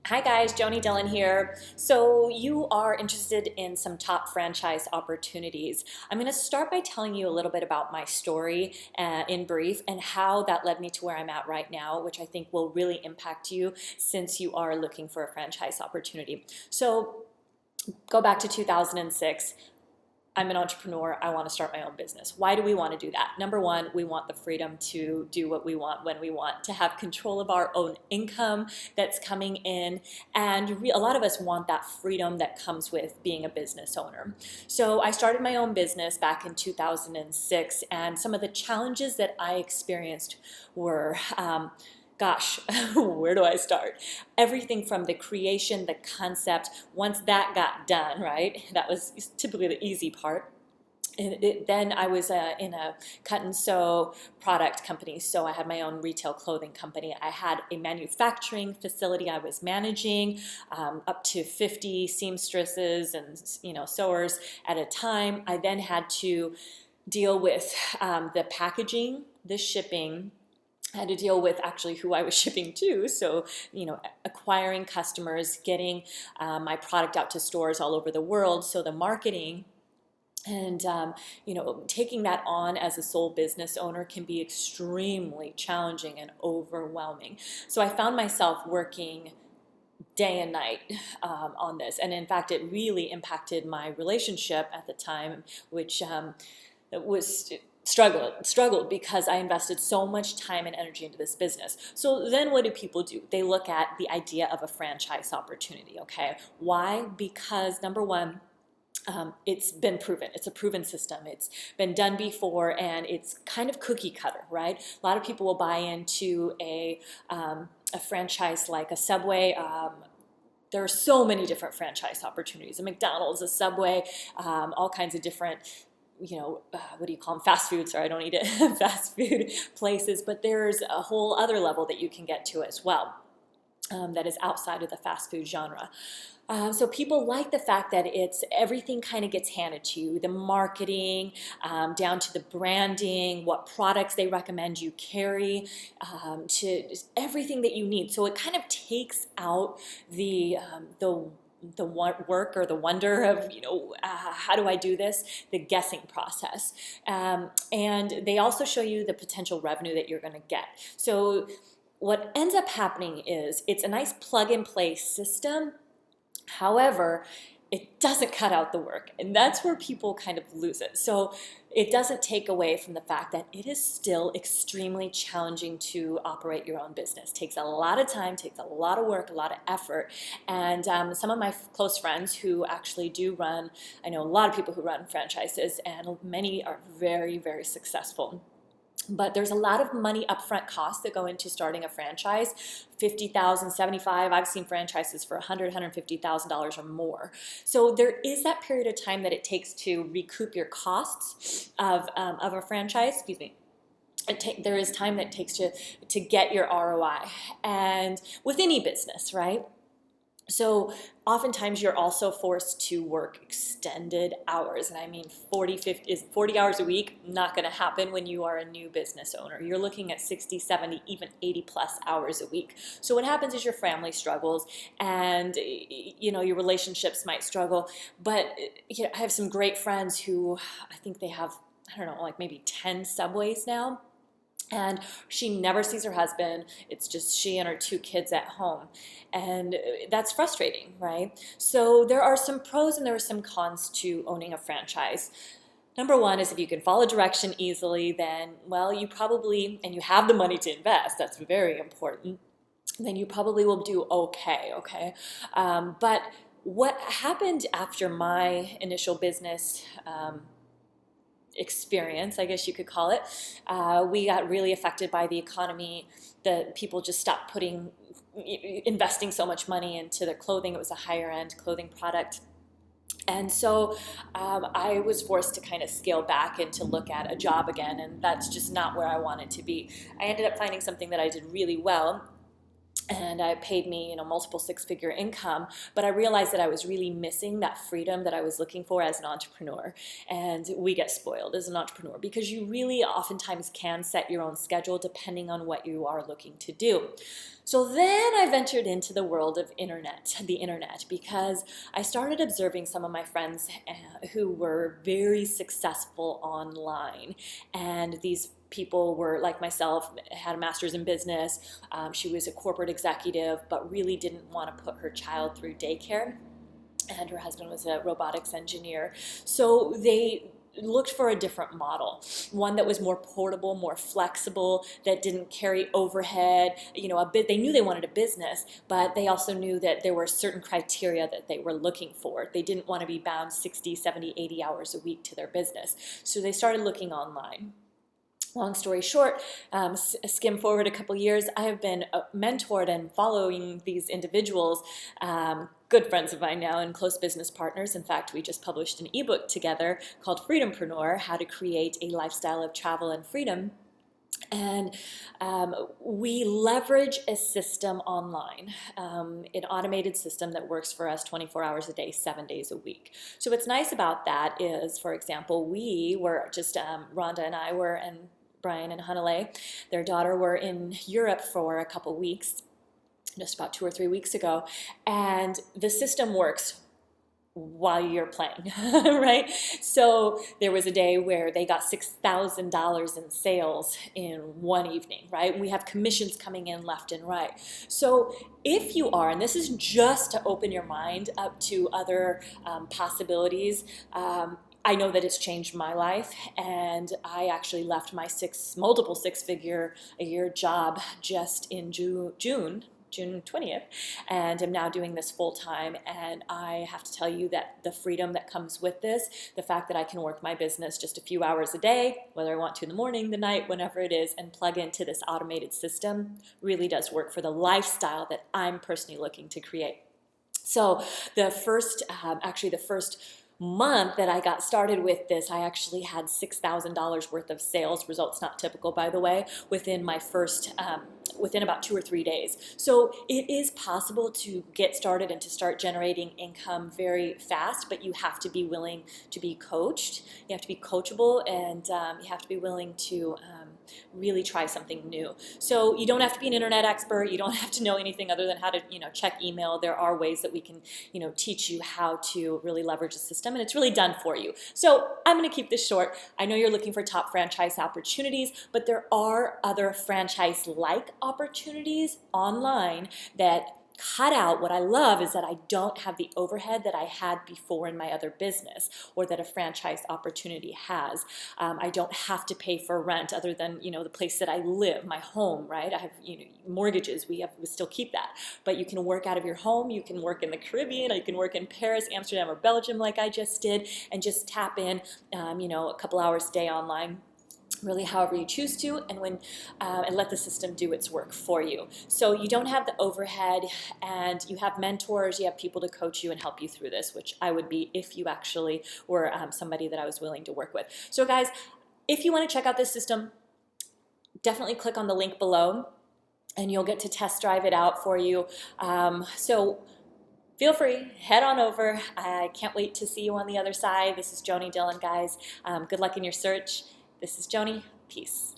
Hi guys, Joni Dillon here. So you are interested in some top franchise opportunities. I'm going to start by telling you a little bit about my story in brief and how that led me to where I'm at right now, which I think will really impact you since you are looking for a franchise opportunity. So go back to 2006. I'm an entrepreneur. I want to start my own business. Why do we want to do that? Number one, we want the freedom to do what we want when we want, to have control of our own income that's coming in. And a lot of us want that freedom that comes with being a business owner. So I started my own business back in 2006, and some of the challenges that I experienced were gosh, where do I start? Everything from the creation, the concept, once that got done, right? That was typically the easy part. Then I was in a cut and sew product company, so I had my own retail clothing company. I had a manufacturing facility I was managing, up to 50 seamstresses and sewers at a time. I then had to deal with the packaging, the shipping. I had to deal with actually who I was shipping to. So, acquiring customers, getting my product out to stores all over the world. So the marketing and, taking that on as a sole business owner can be extremely challenging and overwhelming. So I found myself working day and night on this. And in fact, it really impacted my relationship at the time, which was struggled because I invested so much time and energy into this business. So then what do people do? They look at the idea of a franchise opportunity, okay? Why? Because number one, it's been proven. It's a proven system. It's been done before, and it's kind of cookie cutter, right? A lot of people will buy into a franchise like a Subway. There are so many different franchise opportunities. A McDonald's, a Subway, all kinds of different what do you call them? Fast food. Sorry, I don't eat it. Fast food places. But there's a whole other level that you can get to as well, that is outside of the fast food genre. So people like the fact that everything kind of gets handed to you, the marketing, down to the branding, what products they recommend you carry, to just everything that you need. So it kind of takes out the work or the wonder of, how do I do this? The guessing process. And they also show you the potential revenue that you're going to get. So what ends up happening is it's a nice plug and play system. However, it doesn't cut out the work, and that's where people kind of lose it. So it doesn't take away from the fact that it is still extremely challenging to operate your own business. It takes a lot of time, takes a lot of work, a lot of effort. And some of my close friends who actually do run, I know a lot of people who run franchises, and many are very, very successful. But there's a lot of money upfront costs that go into starting a franchise. $50,000, $75,000. I've seen franchises for $100,000, $150,000 or more. So there is that period of time that it takes to recoup your costs of a franchise. Excuse me. There is time that it takes to get your ROI, and with any business, right? So oftentimes you're also forced to work extended hours. And I mean 40 hours a week, not going to happen when you are a new business owner. You're looking at 60, 70, even 80 plus hours a week. So what happens is your family struggles, and your relationships might struggle. But I have some great friends who I think they have, I don't know, like maybe 10 Subways now. And she never sees her husband. It's just she and her 2 kids at home. And that's frustrating, right? So there are some pros and there are some cons to owning a franchise. Number one is if you can follow direction easily, then, well, you probably, and you have the money to invest, that's very important, then you probably will do okay? But what happened after my initial business experience, I guess you could call it, we got really affected by the economy. The people just stopped investing so much money into their clothing. It was a higher end clothing product. And so I was forced to kind of scale back and to look at a job again, and that's just not where I wanted to be. I ended up finding something that I did really well, and it paid me, multiple six-figure income, but I realized that I was really missing that freedom that I was looking for as an entrepreneur. And we get spoiled as an entrepreneur because you really oftentimes can set your own schedule depending on what you are looking to do. So then I ventured into the world of the internet, because I started observing some of my friends who were very successful online. And these people were like myself, had a master's in business. She was a corporate executive, but really didn't want to put her child through daycare. And her husband was a robotics engineer. So they looked for a different model, one that was more portable, more flexible, that didn't carry overhead. They knew they wanted a business, but they also knew that there were certain criteria that they were looking for. They didn't want to be bound 60, 70, 80 hours a week to their business. So they started looking online. Long story short, skim forward a couple years, I have been mentored and following these individuals, good friends of mine now and close business partners. In fact, we just published an ebook together called Freedompreneur: How to Create a Lifestyle of Travel and Freedom. And we leverage a system online, an automated system that works for us 24 hours a day, 7 days a week. So what's nice about that is, for example, we were just, Rhonda and I were, and Brian and Hanale, their daughter, were in Europe for a couple weeks, just about 2 or 3 weeks ago, and the system works while you're playing, right? So there was a day where they got $6,000 in sales in one evening, right? We have commissions coming in left and right. So if you are, and this is just to open your mind up to other possibilities, I know that it's changed my life, and I actually left my multiple six-figure a year job just in June 20th, and I'm now doing this full time. And I have to tell you that the freedom that comes with this, the fact that I can work my business just a few hours a day, whether I want to in the morning, the night, whenever it is, and plug into this automated system, really does work for the lifestyle that I'm personally looking to create. So the first month that I got started with this, I actually had $6,000 worth of sales results, not typical by the way, within my first, within about 2 or 3 days. So it is possible to get started and to start generating income very fast, but you have to be willing to be coached. You have to be coachable, and you have to be willing to really try something new. So you don't have to be an internet expert. You don't have to know anything other than how to, check email. There are ways that we can, teach you how to really leverage the system, and it's really done for you. So I'm going to keep this short. I know you're looking for top franchise opportunities, but there are other franchise-like opportunities online that cut out. What I love is that I don't have the overhead that I had before in my other business, or that a franchise opportunity has. I don't have to pay for rent other than, the place that I live, my home, right? I have, mortgages. We still keep that. But you can work out of your home. You can work in the Caribbean. Or you can work in Paris, Amsterdam, or Belgium like I just did, and just tap in, a couple hours a day online, really however you choose to, and let the system do its work for you. So you don't have the overhead, and you have mentors, you have people to coach you and help you through this, which I would be if you actually were somebody that I was willing to work with. So guys, if you want to check out this system, definitely click on the link below and you'll get to test drive it out for you. So feel free, head on over. I can't wait to see you on the other side. This is Joni Dillon, guys. Good luck in your search. This is Joni. Peace.